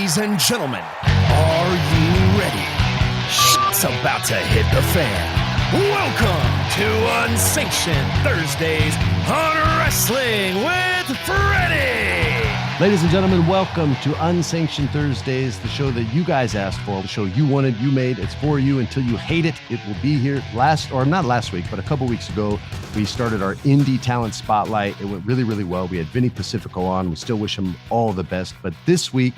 Ladies and gentlemen, are you ready? Shit's about to hit the fan. Welcome to Unsanctioned Thursdays on Wrestling with Freddie. Ladies and gentlemen, welcome to Unsanctioned Thursdays, the show that you guys asked for, the show you wanted, you made. It's for you until you hate it. It will be here not last week, but a couple weeks ago, we started our Indie Talent Spotlight. It went really, really well. We had Vinny Pacifico on. We still wish him all the best. But this week,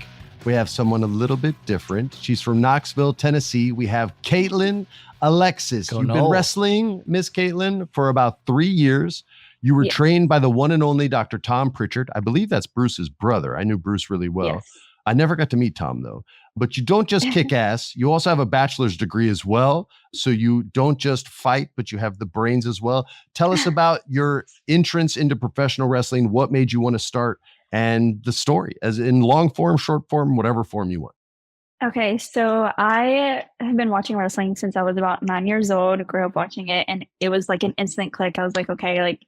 we have someone a little bit different. She's from Knoxville, Tennessee. We have Kaitland Alexis. You've been wrestling, Miss Kaitland, for about 3 years. You were trained by the one and only Dr. Tom Pritchard. I believe that's Bruce's brother. I knew Bruce really well. Yes. I never got to meet Tom, though. But you don't just kick ass. You also have a bachelor's degree as well. So you don't just fight, but you have the brains as well. Tell us about your entrance into professional wrestling. What made you want to start? And the story, as in long form, short form, whatever form you want. Okay, so I have been watching wrestling since I was about 9 years old. I grew up watching it, and it was like an instant click. I was like, okay, like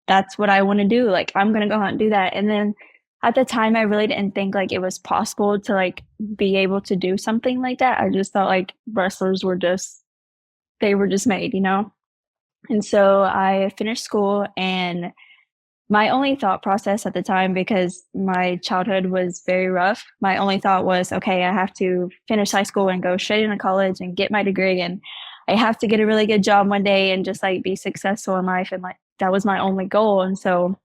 that's what I want to do. Like I'm gonna go out and do that. And then at the time, I really didn't think like it was possible to like be able to do something like that. I just thought like wrestlers were just made, you know. And so I finished school, and my only thought process at the time, because my childhood was very rough, my only thought was, okay, I have to finish high school and go straight into college and get my degree, and I have to get a really good job one day and just like be successful in life. And like that was my only goal. And so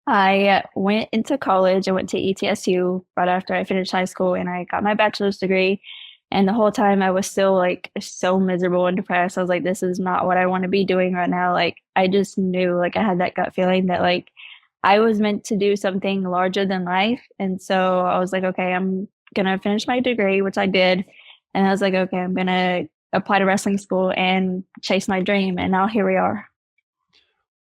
I went into college. I went to ETSU right after I finished high school, and I got my bachelor's degree. And the whole time I was still like so miserable and depressed. I was like, this is not what I want to be doing right now. Like, I just knew, like, I had that gut feeling that like I was meant to do something larger than life. And so I was like, okay, I'm going to finish my degree, which I did. And I was like, okay, I'm going to apply to wrestling school and chase my dream. And now here we are.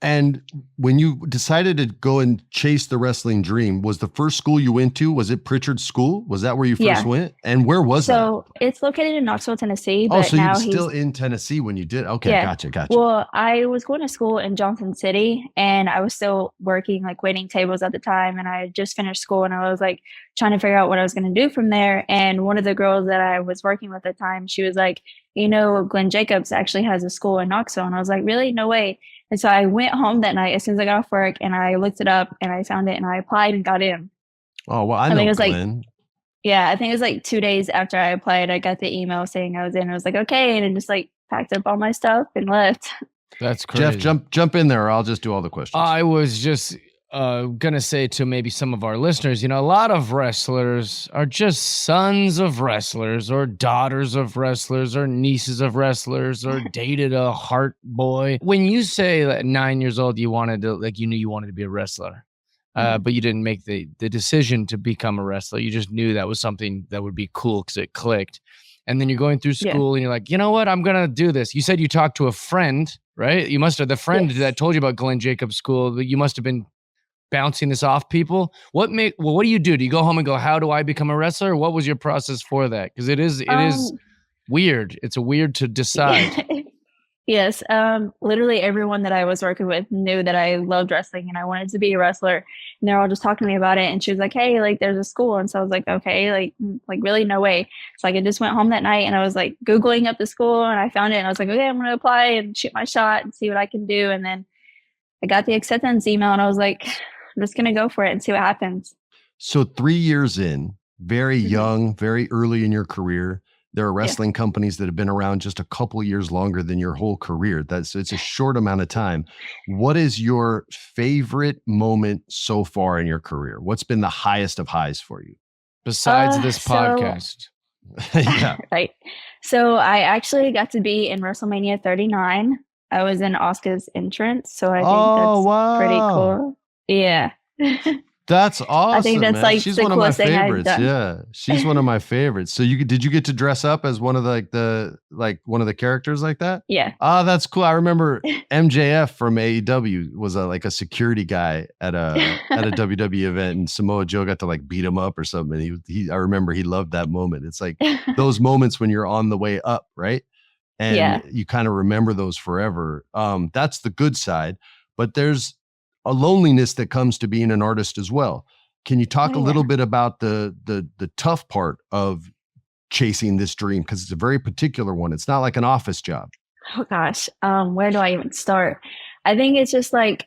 And when you decided to go and chase the wrestling dream, was the first school you went to, was it Pritchard School? Was that where you first went? And where was that? So it's located in Knoxville, Tennessee. But so now you're still in Tennessee when you did? Okay, yeah. Gotcha. Well, I was going to school in Johnson City, and I was still working, like waiting tables at the time. And I had just finished school, and I was like trying to figure out what I was going to do from there. And one of the girls that I was working with at the time, she was like, you know, Glenn Jacobs actually has a school in Knoxville. And I was like, really? No way. And so I went home that night as soon as I got off work, and I looked it up and I found it, and I applied and got in. Oh, well, I know think it was Glenn. I think it was like 2 days after I applied, I got the email saying I was in. I was like, okay. And I just like packed up all my stuff and left. That's crazy. Jeff, jump in there, or I'll just do all the questions. I was just going to say to maybe some of our listeners, you know, a lot of wrestlers are just sons of wrestlers or daughters of wrestlers or nieces of wrestlers or dated a heart boy. When you say that at 9 years old, you wanted to, like, you knew you wanted to be a wrestler, but you didn't make the decision to become a wrestler. You just knew that was something that would be cool because it clicked. And then you're going through school and you're like, you know what? I'm going to do this. You said you talked to a friend, right? You must have, the friend that told you about Glenn Jacobs School, you must have been bouncing this off people. What do you do? Do you go home and go, how do I become a wrestler? What was your process for that? Because it is weird. It's weird to decide. Yes. Literally everyone that I was working with knew that I loved wrestling and I wanted to be a wrestler. And they're all just talking to me about it. And she was like, hey, like there's a school. And so I was like, okay, like really no way. So like I just went home that night and I was like Googling up the school and I found it. And I was like, okay, I'm going to apply and shoot my shot and see what I can do. And then I got the acceptance email and I was like, I'm just going to go for it and see what happens. So 3 years in, very young, very early in your career, there are wrestling companies that have been around just a couple years longer than your whole career. It's a short amount of time. What is your favorite moment so far in your career? What's been the highest of highs for you? Besides this podcast. Yeah. Right. So I actually got to be in WrestleMania 39. I was in Asuka's entrance. So I think that's pretty cool. Yeah. That's awesome. I think that's man. like She's the one of my coolest thing I've favorites. done. Yeah, she's one of my favorites. So did you get to dress up as one of one of the characters like that? Yeah. Oh, that's cool. I remember MJF from AEW was a security guy at a WWE event, and Samoa Joe got to like beat him up or something. I remember he loved that moment. It's like those moments when you're on the way up, right? And you kind of remember those forever. That's the good side, but there's a loneliness that comes to being an artist as well. Can you talk Oh, a little yeah. bit about the tough part of chasing this dream? Because it's a very particular one. It's not like an office job. Oh gosh, where do I even start? I think it's just like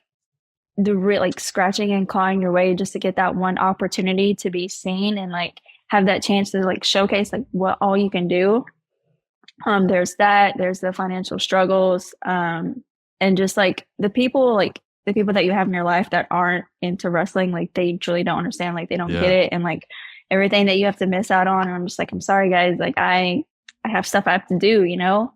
like scratching and clawing your way just to get that one opportunity to be seen and like have that chance to like showcase like what all you can do. There's the financial struggles, and just like the people that you have in your life that aren't into wrestling, like they truly don't understand, like they don't get it, and like everything that you have to miss out on. And I'm just like, I'm sorry guys, like I have stuff I have to do,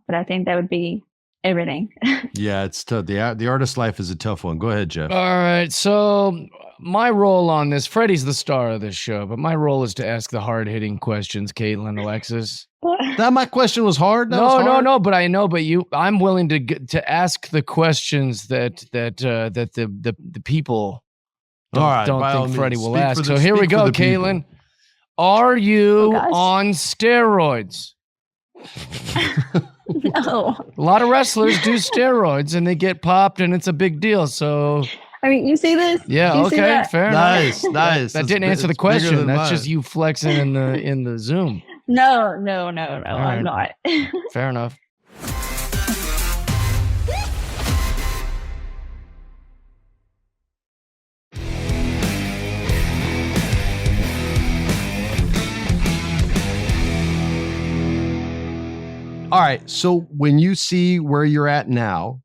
but I think that would be everything. Yeah, it's tough. The artist life is a tough one. Go ahead, Jeff. All right. So my role on this, Freddie's the star of this show, but my role is to ask the hard-hitting questions, Kaitland Alexis. That my question was hard. No. But I know. But I'm willing to ask the questions that the people don't think Freddie will ask. So here we go, Kaitland. Are you on steroids? No. A lot of wrestlers do steroids and they get popped and it's a big deal. So I mean, you see this? Yeah, you okay, fair enough. Nice. That didn't answer the question. That's just you flexing in the Zoom. No, right. I'm not. Fair enough. All right. So when you see where you're at now,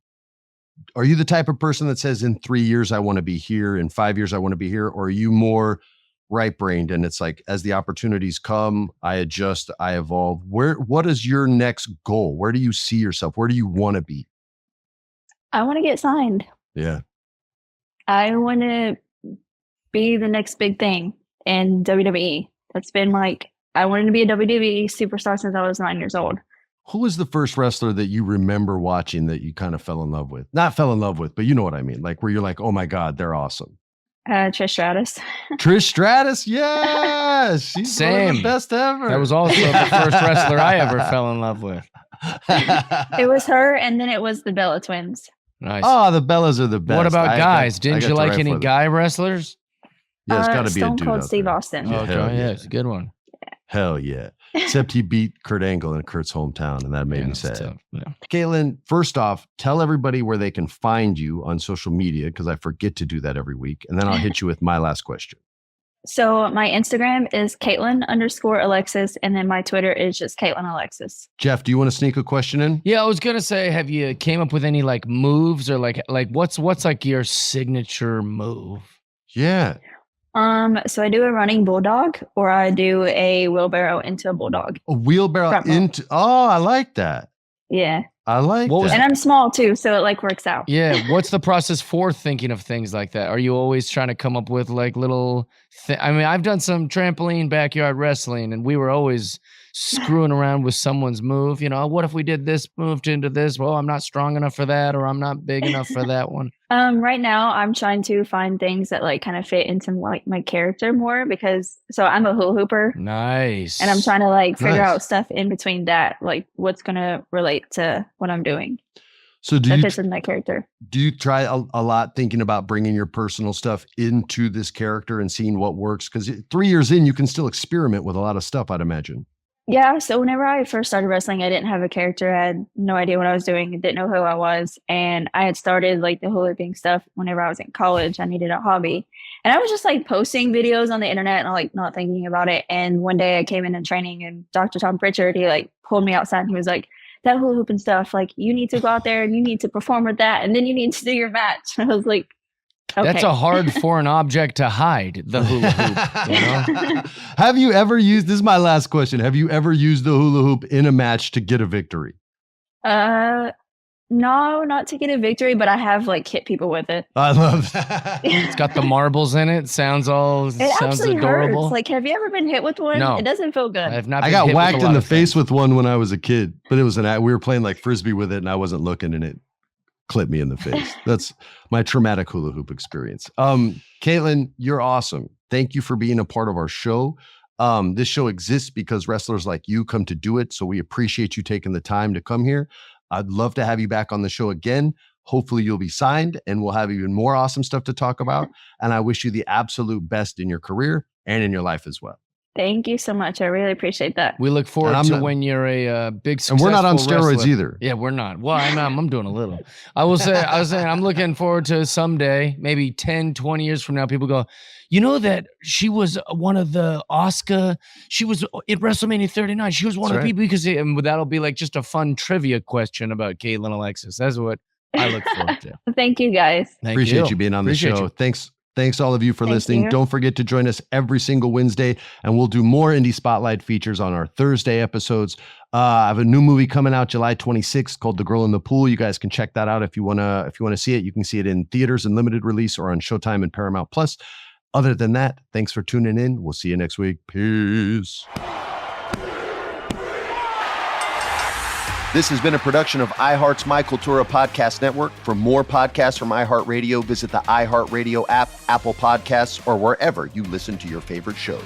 are you the type of person that says in 3 years, I want to be here, in 5 years, I want to be here? Or are you more right-brained and it's like, as the opportunities come, I adjust, I evolve? What is your next goal? Where do you see yourself? Where do you want to be? I want to get signed. Yeah. I want to be the next big thing in WWE. That's been like, I wanted to be a WWE superstar since I was 9 years old. Who was the first wrestler that you remember watching that you kind of fell in love with? Not fell in love with, but you know what I mean? Like where you're like, oh my God, they're awesome. Trish Stratus. Trish Stratus, yes. She's one of the best ever. That was also the first wrestler I ever fell in love with. It was her, and then it was the Bella twins. Nice. Oh, the Bellas are the best. What about guys? Didn't you like any guy wrestlers? Yeah, it's got to be a dude. Stone Cold Steve Austin. Yeah, yeah, it's a good one. Hell yeah. Except he beat Kurt Angle in Kurt's hometown, and that made me sad. Yeah. Kaitland, first off, tell everybody where they can find you on social media, because I forget to do that every week. And then I'll hit you with my last question. So my Instagram is Kaitland_Alexis, and then my Twitter is just Kaitland Alexis. Jeff, do you want to sneak a question in? Yeah, I was gonna say, have you came up with any like moves or like what's like your signature move? Yeah. So I do a running bulldog, or I do a wheelbarrow into a bulldog. A wheelbarrow into, oh, I like that. Yeah. I like that. And I'm small too, so it like works out. Yeah. What's the process for thinking of things like that? Are you always trying to come up with like little I mean, I've done some trampoline backyard wrestling and we were always screwing around with someone's move. You know, what if we did this, moved into this? Well, I'm not strong enough for that, or I'm not big enough for that one. Right now I'm trying to find things that like kind of fit into like my character more, because so I'm a hula hooper. Nice. And I'm trying to like figure out stuff in between that, like what's gonna relate to what I'm doing. So that fits in my character. Do you try a lot thinking about bringing your personal stuff into this character and seeing what works? Because 3 years in, you can still experiment with a lot of stuff, I'd imagine. Yeah. So whenever I first started wrestling, I didn't have a character. I had no idea what I was doing. I didn't know who I was. And I had started like the hula hooping stuff whenever I was in college. I needed a hobby. And I was just like posting videos on the internet and like not thinking about it. And one day I came in training, and Dr. Tom Pritchard, he like pulled me outside and he was like, that hula hoop and stuff, like you need to go out there and you need to perform with that. And then you need to do your match. And I was like, okay. That's a hard foreign object to hide, the hula hoop. You know? Have you ever used, this is my last question, have you ever used the hula hoop in a match to get a victory? No, not to get a victory, but I have like hit people with it. I love that. It's got the marbles in it. Sounds actually adorable. Hurts. Like, have you ever been hit with one? No. It doesn't feel good. I have not. I got whacked in the face with one when I was a kid, but it was we were playing like Frisbee with it and I wasn't looking and it clipped me in the face. That's my traumatic hula hoop experience. Kaitland, you're awesome. Thank you for being a part of our show. This show exists because wrestlers like you come to do it. So we appreciate you taking the time to come here. I'd love to have you back on the show again. Hopefully you'll be signed and we'll have even more awesome stuff to talk about. And I wish you the absolute best in your career and in your life as well. Thank you so much. I really appreciate that. We look forward to when you're a big successful and we're not on steroids wrestler. either. Yeah, we're not. Well, I'm doing a little. I was saying I'm looking forward to someday, maybe 10, 20 years from now, people go, you know that she was one of the Asuka, she was at WrestleMania 39. She was one of the people because and that'll be like just a fun trivia question about Kaitland Alexis. That's what I look forward to. Thank you guys. Appreciate you being on the show. Thanks all of you for listening. Don't forget to join us every single Wednesday, and we'll do more Indie Spotlight features on our Thursday episodes. I have a new movie coming out July 26th called The Girl in the Pool. You guys can check that out if you wanna see it. You can see it in theaters and limited release or on Showtime and Paramount Plus. Other than that, thanks for tuning in. We'll see you next week. Peace. This has been a production of iHeart's My Cultura Podcast Network. For more podcasts from iHeartRadio, visit the iHeartRadio app, Apple Podcasts, or wherever you listen to your favorite shows.